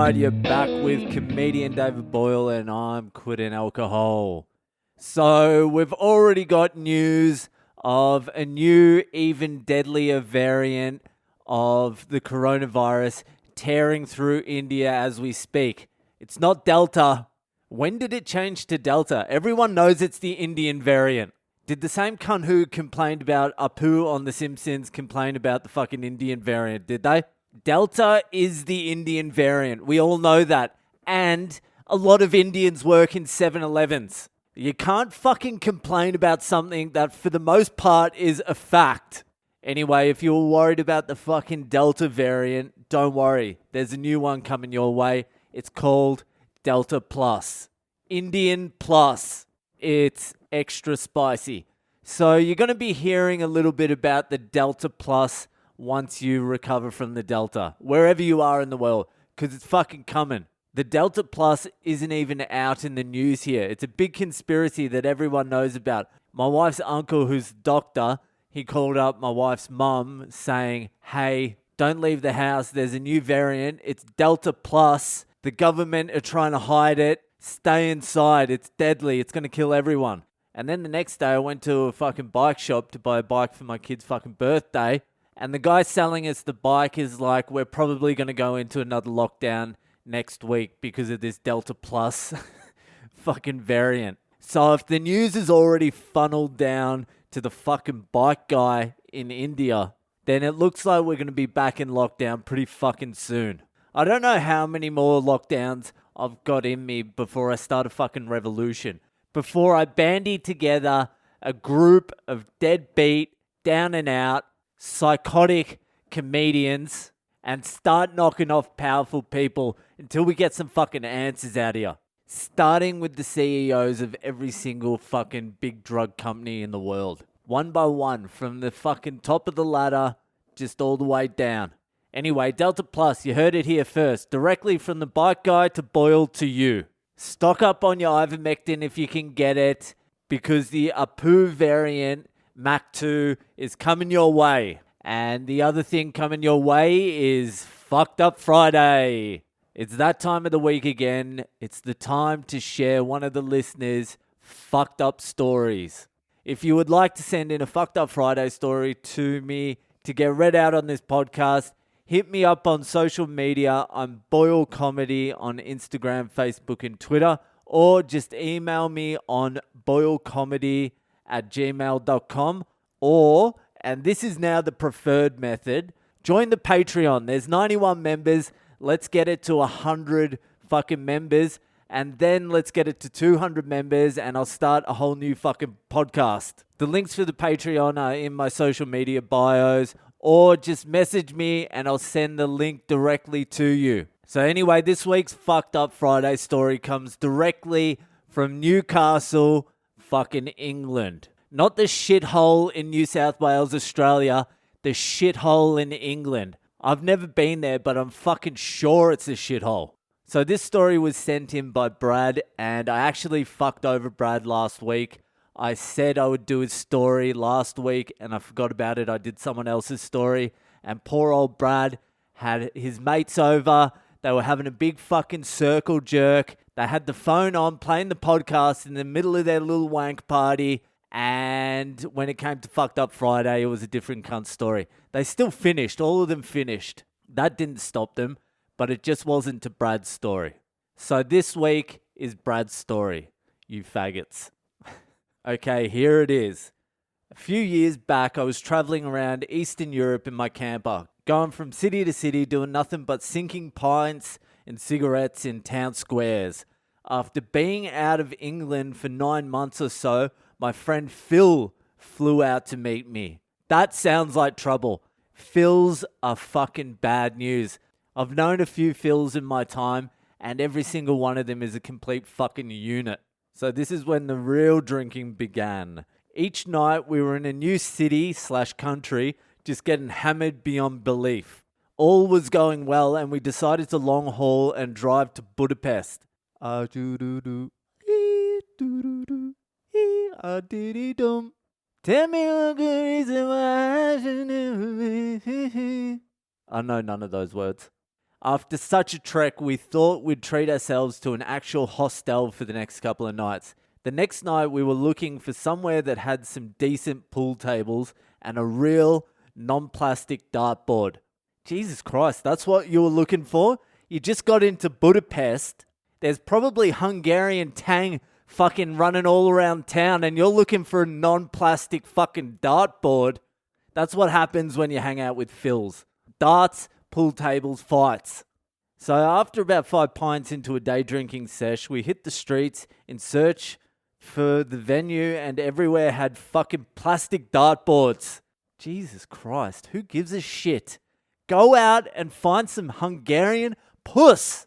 Alright, you're back with comedian David Boyle and I'm quitting alcohol. So we've already got news of a new, even deadlier variant of the coronavirus tearing through India as we speak. It's not Delta. When did it change to Delta? Everyone knows it's the Indian variant. Did the same cunt who complained about Apu on The Simpsons complain about the fucking Indian variant, did they? Delta is the Indian variant. We all know that. And a lot of Indians work in 7-Elevens. You can't fucking complain about something that for the most part is a fact. Anyway, if you're worried about the fucking Delta variant, don't worry. There's a new one coming your way. It's called Delta Plus. Indian Plus. It's extra spicy. So you're going to be hearing a little bit about the Delta Plus once you recover from the Delta, wherever you are in the world, because it's fucking coming. The Delta Plus isn't even out in the news here. It's a big conspiracy that everyone knows about. My wife's uncle, who's a doctor, he called up my wife's mum saying, hey, don't leave the house. There's a new variant. It's Delta Plus. The government are trying to hide it. Stay inside. It's deadly. It's going to kill everyone. And then the next day I went to a fucking bike shop to buy a bike for my kid's fucking birthday. And the guy selling us the bike is like, we're probably going to go into another lockdown next week because of this Delta Plus fucking variant. So if the news is already funneled down to the fucking bike guy in India, then it looks like we're going to be back in lockdown pretty fucking soon. I don't know how many more lockdowns I've got in me before I start a fucking revolution. Before I bandy together a group of deadbeat, down and out, psychotic comedians and start knocking off powerful people until we get some fucking answers out of here. Starting with the CEOs of every single fucking big drug company in the world. One by one, from the fucking top of the ladder, just all the way down. Anyway, Delta Plus, you heard it here first. Directly from the bike guy to Boyle to you. Stock up on your ivermectin if you can get it, because the Apu variant Mach 2 is coming your way. And the other thing coming your way is Fucked Up Friday. It's that time of the week again. It's the time to share one of the listeners' fucked up stories. If you would like to send in a Fucked Up Friday story to me to get read out on this podcast, hit me up on social media. I'm Boyle Comedy on Instagram, Facebook, and Twitter. Or just email me on boylecomedy@gmail.com. Or, and this is now the preferred method, join the Patreon. There's 91 members. Let's get it to 100 fucking members. And then let's get it to 200 members and I'll start a whole new fucking podcast. The links for the Patreon are in my social media bios. Or just message me and I'll send the link directly to you. So anyway, this week's Fucked Up Friday story comes directly from Newcastle, fucking England. Not the shithole in New South Wales, Australia. The shithole in England. I've never been there, but I'm fucking sure it's a shithole. So this story was sent in by Brad, and I actually fucked over Brad last week. I said I would do his story last week, and I forgot about it. I did someone else's story, and poor old Brad had his mates over. They were having a big fucking circle jerk. They had the phone on, playing the podcast in the middle of their little wank party. And when it came to Fucked Up Friday, it was a different cunt story. They still finished. All of them finished. That didn't stop them, but it just wasn't to Brad's story. So this week is Brad's story, you faggots. Okay, here it is. A few years back, I was traveling around Eastern Europe in my camper, going from city to city, doing nothing but sinking pints and cigarettes in town squares. After being out of England for 9 months or so, my friend Phil flew out to meet me. That sounds like trouble. Phils are fucking bad news. I've known a few Phils in my time, and every single one of them is a complete fucking unit. So this is when the real drinking began. Each night we were in a new city/country, just getting hammered beyond belief. All was going well and we decided to long haul and drive to Budapest. I Tell me what good reason why I should never be. I know none of those words. After such a trek, we thought we'd treat ourselves to an actual hostel for the next couple of nights. The next night, we were looking for somewhere that had some decent pool tables and a real non-plastic dartboard. Jesus Christ, that's what you were looking for? You just got into Budapest. There's probably Hungarian tang fucking running all around town and you're looking for a non-plastic fucking dartboard. That's what happens when you hang out with Phils. Darts, pool tables, fights. So after about 5 pints into a day drinking sesh, we hit the streets in search for the venue and everywhere had fucking plastic dartboards. Jesus Christ, who gives a shit? Go out and find some Hungarian puss.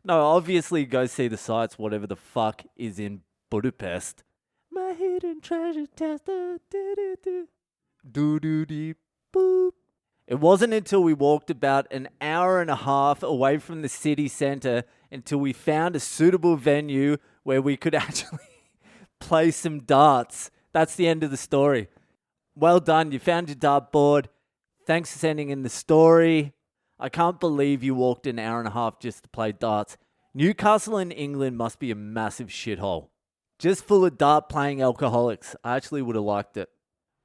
No, obviously go see the sights, whatever the fuck is in Budapest. My hidden treasure chest. Boop. It wasn't until we walked about an hour and a half away from the city centre until we found a suitable venue where we could actually play some darts. That's the end of the story. Well done, you found your dartboard. Thanks for sending in the story. I can't believe you walked an hour and a half just to play darts. Newcastle in England must be a massive shithole. Just full of dart-playing alcoholics. I actually would have liked it.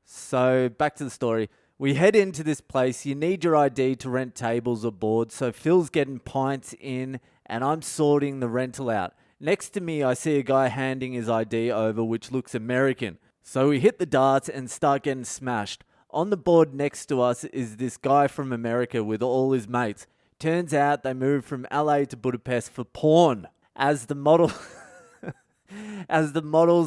So, back to the story. We head into this place. You need your ID to rent tables or boards. So, Phil's getting pints in and I'm sorting the rental out. Next to me, I see a guy handing his ID over, which looks American. So, we hit the darts and start getting smashed. On the board next to us is this guy from America with all his mates. Turns out they moved from LA to Budapest for porn, as the models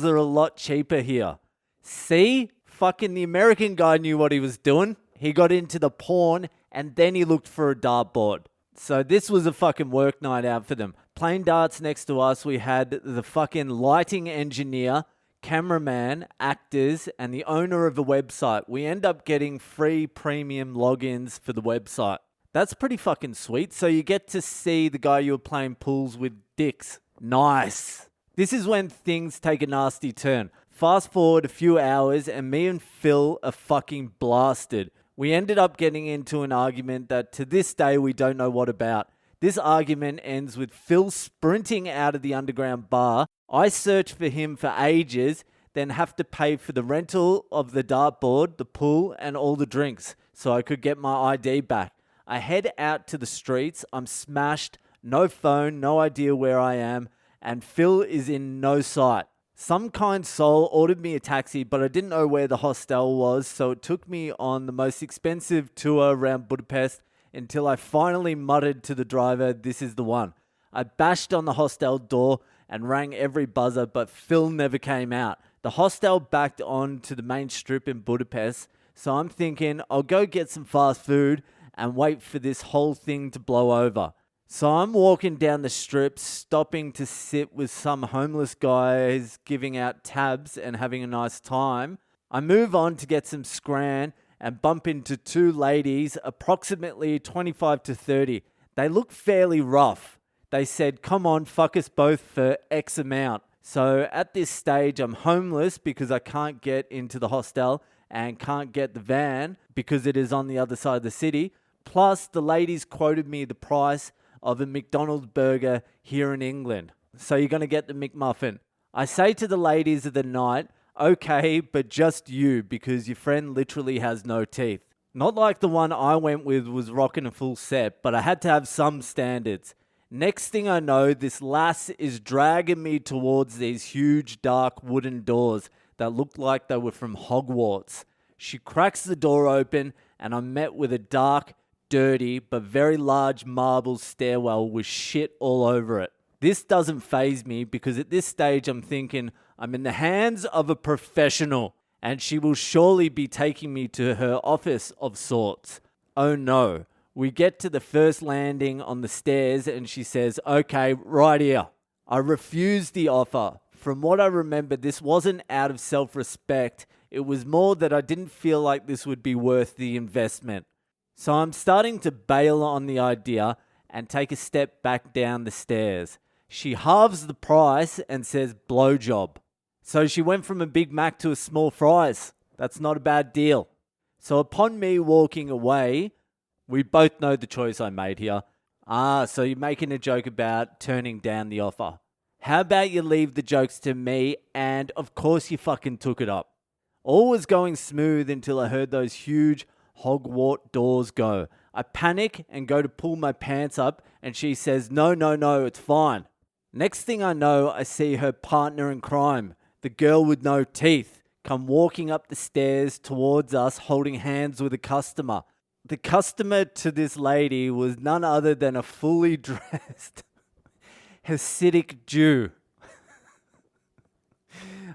are a lot cheaper here. See? Fucking the American guy knew what he was doing. He got into the porn and then he looked for a dartboard. So this was a fucking work night out for them. Playing darts next to us, we had the fucking lighting engineer, cameraman, actors, and the owner of the website. We end up getting free premium logins for the website. That's pretty fucking sweet. So you get to see the guy you were playing pools with dicks. Nice. This is when things take a nasty turn. Fast forward a few hours and me and Phil are fucking blasted. We ended up getting into an argument that to this day we don't know what about. This argument ends with Phil sprinting out of the underground bar. I search for him for ages, then have to pay for the rental of the dartboard, the pool, and all the drinks so I could get my ID back. I head out to the streets. I'm smashed, no phone, no idea where I am, and Phil is in no sight. Some kind soul ordered me a taxi, but I didn't know where the hostel was, so it took me on the most expensive tour around Budapest until I finally muttered to the driver, "This is the one." I bashed on the hostel door and rang every buzzer, but Phil never came out. The hostel backed on to the main strip in Budapest, so I'm thinking I'll go get some fast food and wait for this whole thing to blow over. So I'm walking down the strip, stopping to sit with some homeless guys giving out tabs and having a nice time. I move on to get some scran and bump into 2 ladies, approximately 25 to 30. They look fairly rough. They said, "Come on, fuck us both for X amount." So at this stage, I'm homeless because I can't get into the hostel and can't get the van because it is on the other side of the city. Plus, the ladies quoted me the price of a McDonald's burger here in England. So you're going to get the McMuffin. I say to the ladies of the night, "Okay, but just you because your friend literally has no teeth." Not like the one I went with was rocking a full set, but I had to have some standards. Next thing I know, this lass is dragging me towards these huge dark wooden doors that looked like they were from Hogwarts. She cracks the door open and I'm met with a dark, dirty, but very large marble stairwell with shit all over it. This doesn't faze me because at this stage I'm thinking I'm in the hands of a professional and she will surely be taking me to her office of sorts. Oh no. We get to the first landing on the stairs and she says, "Okay, right here." I refuse the offer. From what I remember, this wasn't out of self-respect. It was more that I didn't feel like this would be worth the investment. So I'm starting to bail on the idea and take a step back down the stairs. She halves the price and says blowjob. So she went from a Big Mac to a small fries. That's not a bad deal. So upon me walking away, We both know the choice I made here. So you're making a joke about turning down the offer. How about you leave the jokes to me, and of course you fucking took it up. All was going smooth until I heard those huge Hogwarts doors go. I panic and go to pull my pants up, and she says, no, it's fine. Next thing I know, I see her partner in crime, the girl with no teeth, come walking up the stairs towards us holding hands with a customer. The customer to this lady was none other than a fully dressed Hasidic Jew.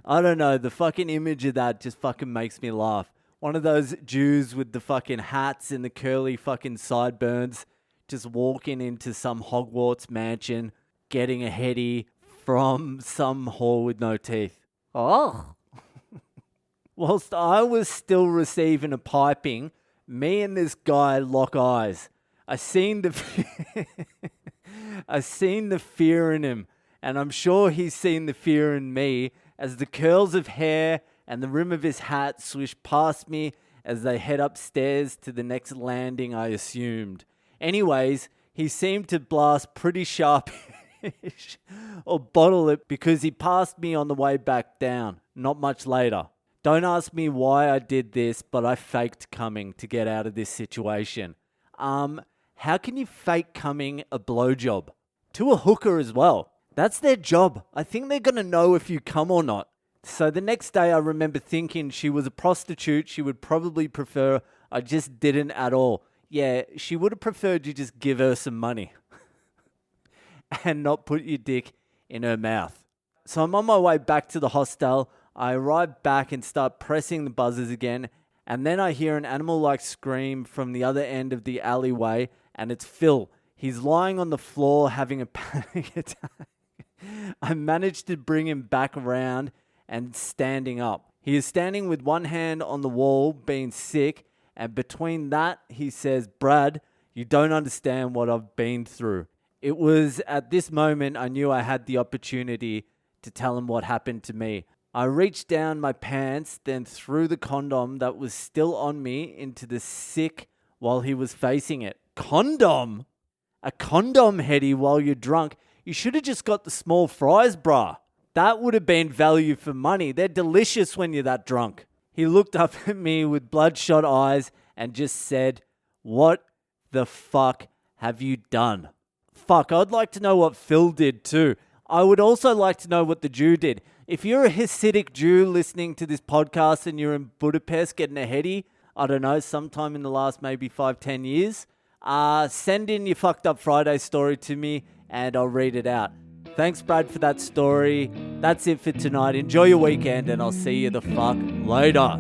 I don't know, the fucking image of that just fucking makes me laugh. One of those Jews with the fucking hats and the curly fucking sideburns just walking into some Hogwarts mansion, getting a heady from some whore with no teeth. Oh. Whilst I was still receiving a piping, me and this guy lock eyes. I seen the fear in him, and I'm sure he's seen the fear in me as the curls of hair and the rim of his hat swish past me as they head upstairs to the next landing, I assumed. Anyways, he seemed to blast pretty sharpish or bottle it because he passed me on the way back down, not much later. Don't ask me why I did this, but I faked coming to get out of this situation. How can you fake coming a blowjob? To a hooker as well. That's their job. I think they're going to know if you come or not. So the next day I remember thinking she was a prostitute. She would probably prefer I just didn't at all. Yeah, she would have preferred you just give her some money and not put your dick in her mouth. So I'm on my way back to the hostel. I arrive back and start pressing the buzzers again, and then I hear an animal-like scream from the other end of the alleyway, and it's Phil. He's lying on the floor having a panic attack. I managed to bring him back around and standing up. He is standing with one hand on the wall, being sick, and between that, he says, Brad, you don't understand what I've been through. It was at this moment I knew I had the opportunity to tell him what happened to me. I reached down my pants, then threw the condom that was still on me into the sick while he was facing it. Condom? A condom, Hetty, while you're drunk? You should have just got the small fries, brah. That would have been value for money. They're delicious when you're that drunk. He looked up at me with bloodshot eyes and just said, what the fuck have you done? Fuck, I'd like to know what Phil did too. I would also like to know what the Jew did. If you're a Hasidic Jew listening to this podcast and you're in Budapest getting a heady, I don't know, sometime in the last maybe 5-10 years, send in your fucked up Friday story to me and I'll read it out. Thanks, Brad, for that story. That's it for tonight. Enjoy your weekend and I'll see you the fuck later.